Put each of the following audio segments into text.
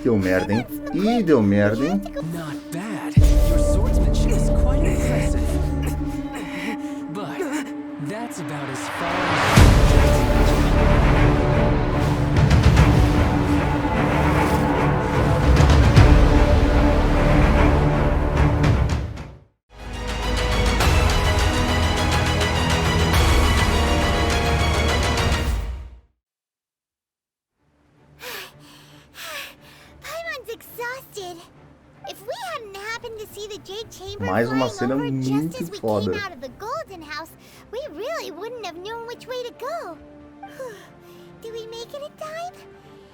Deu merda, hein? Ih, deu merda, hein? Not bad. Your swordsmanship is quite impressive. But that's about as far as... Mais uma cena muito foda. We really wouldn't have known which way to go. Do we make it in time?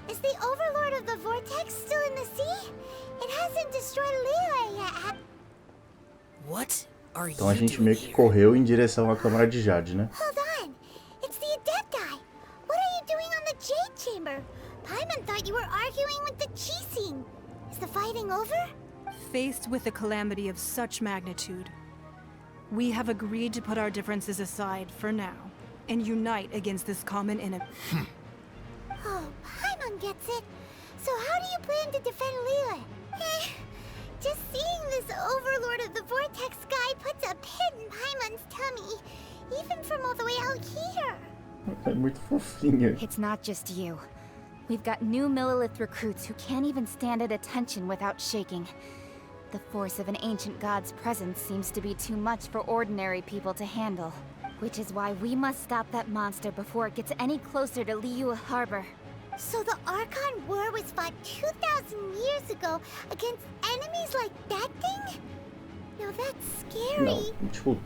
Is the overlord of the vortex still in the sea? It hasn't destroyed Valeeeeu yet. What are Então a you gente doing meio que here? correu em direção à câmara de Jade, né? Hold on. It's the Adepti. What are you doing on the Jade Chamber? Paimon thought you were arguing with the Chising. Is the fighting over? Faced with a calamity of such magnitude, we have agreed to put our differences aside for now and unite against this common enemy. Oh, Paimon gets it. So how do you plan to defend Valeeeeu? Just seeing this overlord of the vortex guy puts a pit in Paimon's tummy, even from all the way out here. É muito fofinha. It's not just you. We've got new Millilith recruits who can't even stand at attention without shaking. The force of an ancient god's presence seems to be too much for ordinary people to handle. Which is why we must stop that monster before it gets any closer to Valeeeeu Harbor. So the Archon War was fought 2,000 years ago against enemies like that thing? Now that's scary. Não, tipo,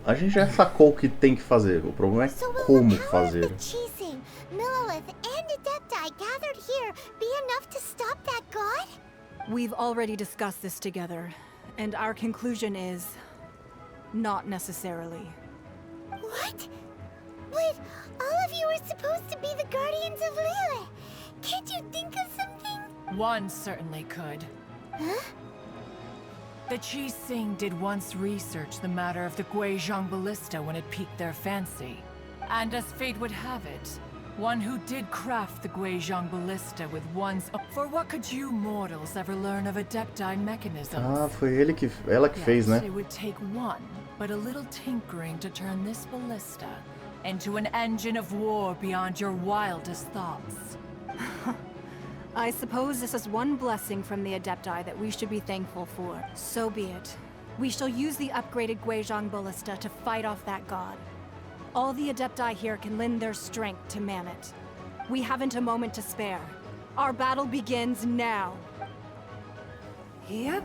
a gente já sacou o que tem que fazer. O problema é So will como the power fazer. of the Chising, Millilith, and Adepti gathered here be enough to stop that god? We've already discussed this together, and our conclusion is not necessarily. What? But all of you are supposed to be the guardians of Valeeeeu. Can't you think of something? One certainly could. Huh? The Chising did once research the matter of the Guizhong ballista when it piqued their fancy. And as fate would have it, one who did craft the Guizhong ballista with one's... For what could you mortals ever learn of Adepti mechanisms? Ah, foi ela que fez, né? It would take one, but a little tinkering to turn this ballista into an engine of war beyond your wildest thoughts. I suppose this is one blessing from the Adepti that we should be thankful for. So be it. We shall use the upgraded Guizhong ballista to fight off that god. All the Adepti here can lend their strength to man it. We haven't a moment to spare. Our battle begins now. Yep.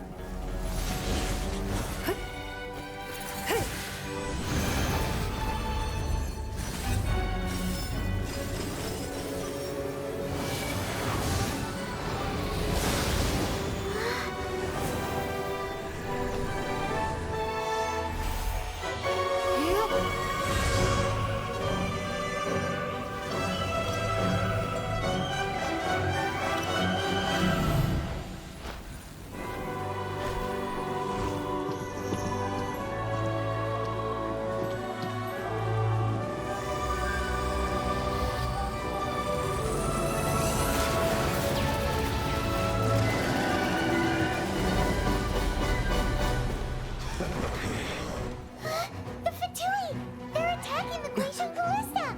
The Fatui! They're attacking the Guizhong ballista!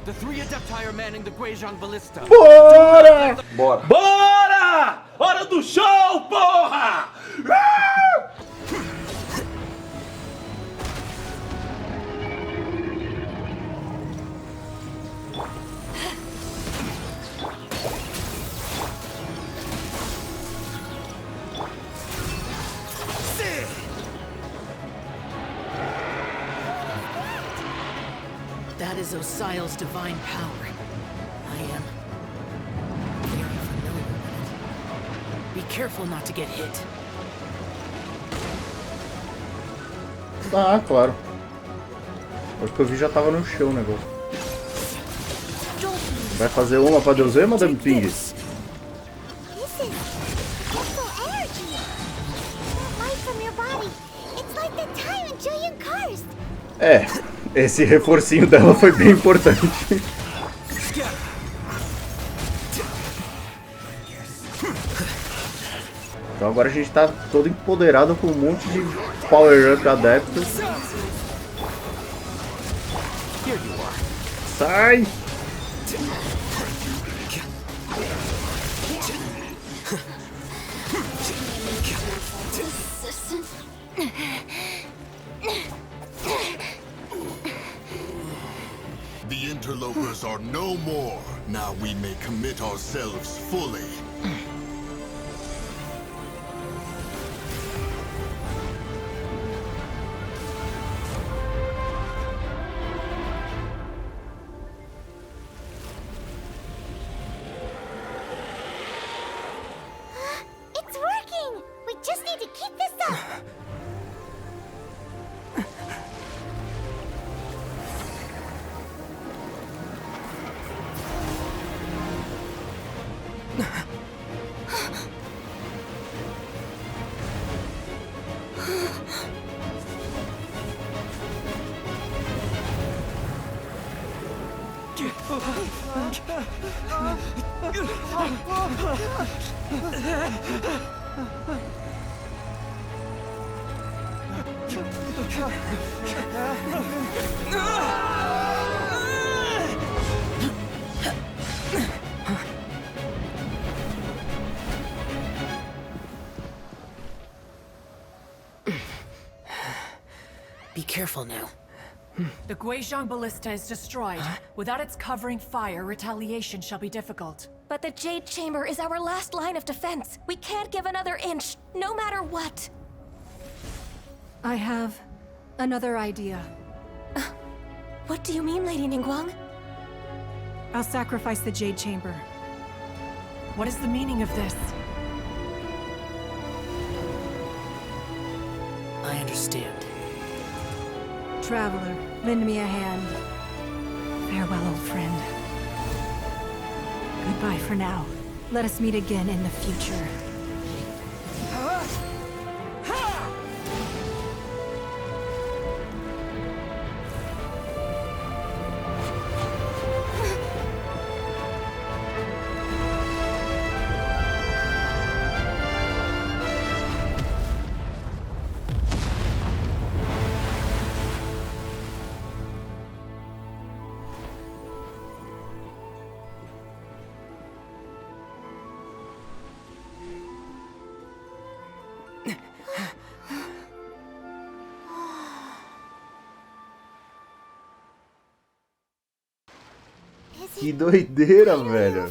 The three Adepti are manning the Guizhong ballista. Bora! Bora! Bora! Hora do show, porra! That is Osial's divine power. I am very familiar with it. Be careful not to get hit. Ah, claro. Acho que eu vi já tava no chão o negócio. Don't be Vai fazer uma pra Deus ver, Madame Ping? This is beautiful energy. Light from your body. It's like the time in Julian Karst. É, esse reforcinho dela foi bem importante. Então agora a gente tá todo empoderado com um monte de power-up adeptos. Sai! The interlopers are no more. Now we may commit ourselves fully. It's working. We just need to keep this up. Be careful now. The Guizhong Ballista is destroyed. Without its covering fire, retaliation shall be difficult. But the Jade Chamber is our last line of defense. We can't give another inch, no matter what. I have another idea. What do you mean, Lady Ningguang? I'll sacrifice the Jade Chamber. What is the meaning of this? I understand. Traveler, lend me a hand. Farewell, old friend. Goodbye for now. Let us meet again in the future. Que doideira, velho.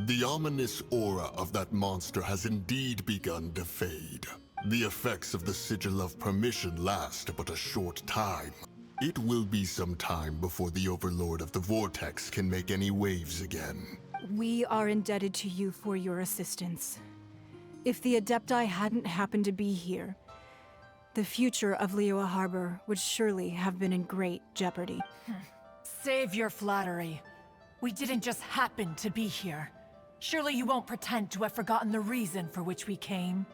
The ominous aura of that monster has indeed begun to fade. The effects of the Sigil of Permission last but a short time. It will be some time before the Overlord of the Vortex can make any waves again. We are indebted to you for your assistance. If the Adepti hadn't happened to be here, the future of Valeeeeu Harbor would surely have been in great jeopardy. Save your flattery. We didn't just happen to be here. Surely you won't pretend to have forgotten the reason for which we came.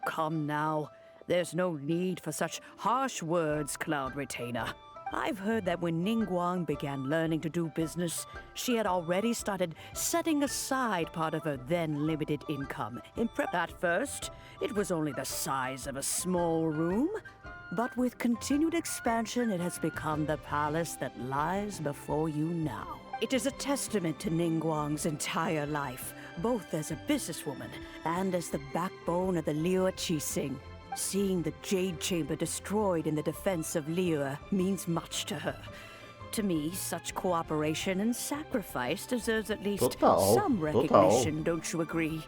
Come now. There's no need for such harsh words, Cloud Retainer. I've heard that when Ningguang began learning to do business, she had already started setting aside part of her then limited income in prep. At first, it was only the size of a small room, but with continued expansion, it has become the palace that lies before you now. It is a testament to Ningguang's entire life, both as a businesswoman and as the backbone of the Liyue Qixing. Seeing the Jade Chamber destroyed in the defense of Liyue means much to her. To me, such cooperation and sacrifice deserves at least some recognition, don't you agree?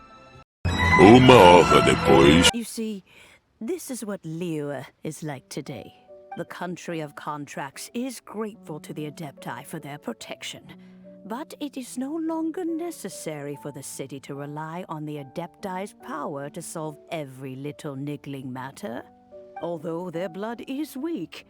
Uma hora depois. You see, this is what Liyue is like today. The country of contracts is grateful to the Adepti for their protection. But it is no longer necessary for the city to rely on the Adepti's power to solve every little niggling matter. Although their blood is weak,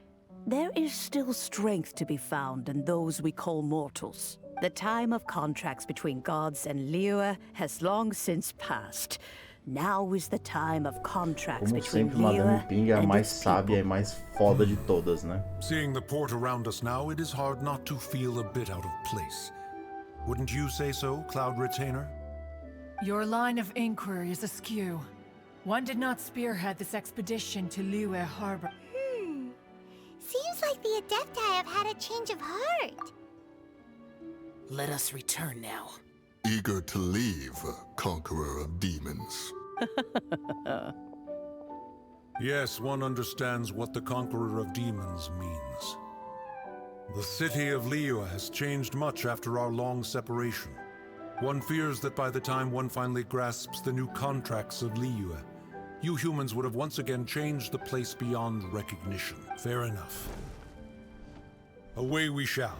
there is still strength to be found in those we call mortals. The time of contracts between gods and Liyue has long since passed. Now is the time of contracts Como between sempre, Madame Liyue Ping é a and mais its sábia e people. mais foda de todas, né? Seeing the port around us now, it is hard not to feel a bit out of place. Wouldn't you say so, Cloud Retainer? Your line of inquiry is askew. One did not spearhead this expedition to Liyue Harbor. Seems like the Adepti have had a change of heart. Let us return now. Eager to leave, Conqueror of Demons. Yes, one understands what the Conqueror of Demons means. The city of Liyue has changed much after our long separation. One fears that by the time one finally grasps the new contracts of Liyue, you humans would have once again changed the place beyond recognition. Fair enough. Away we shall.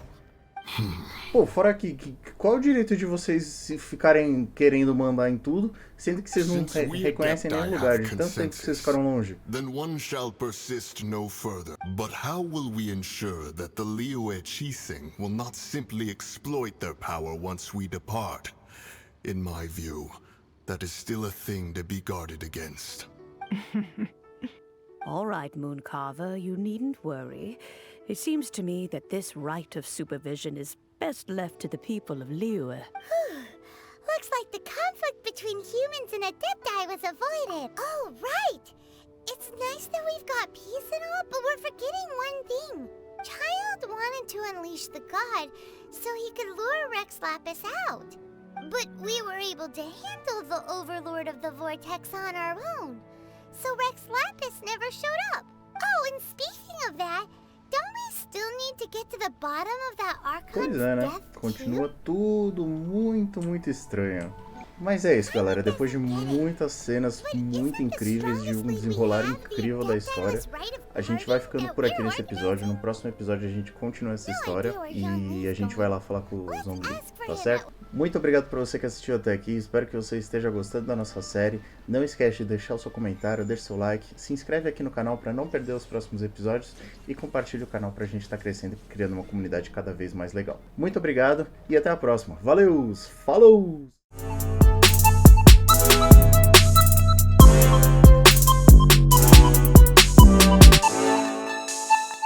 Pô, fora que qual é o direito de vocês ficarem querendo mandar em tudo, sendo que vocês não reconhecem nenhum lugar, de tanto tempo que vocês ficaram longe? Then one shall persist no further. But how will we ensure that the Liyue Chising will not simply exploit their power once we depart? In my view, that is still a thing to be guarded against. All right, Mooncarver, you needn't worry. It seems to me that this right of supervision is best left to the people of Liyue. Looks like the conflict between humans and Adepti was avoided. Oh, right! It's nice that we've got peace and all, but we're forgetting one thing. Child wanted to unleash the god so he could lure Rex Lapis out. But we were able to handle the Overlord of the Vortex on our own. So Rex Lapis never showed up. Oh, and speaking of that, don't we still need to get to the bottom of that Archon's Pois é, né? death Continua too? tudo muito estranho. Mas é isso, galera. Depois de muitas cenas muito incríveis, de um desenrolar incrível da história, a gente vai ficando por aqui nesse episódio. No próximo episódio a gente continua essa história e a gente vai lá falar com o zumbi, tá certo? Muito obrigado por você que assistiu até aqui. Espero que você esteja gostando da nossa série. Não esquece de deixar o seu comentário, deixa o seu like, se inscreve aqui no canal para não perder os próximos episódios e compartilhe o canal pra gente estar crescendo e criando uma comunidade cada vez mais legal. Muito obrigado e até a próxima. Valeu! Falou!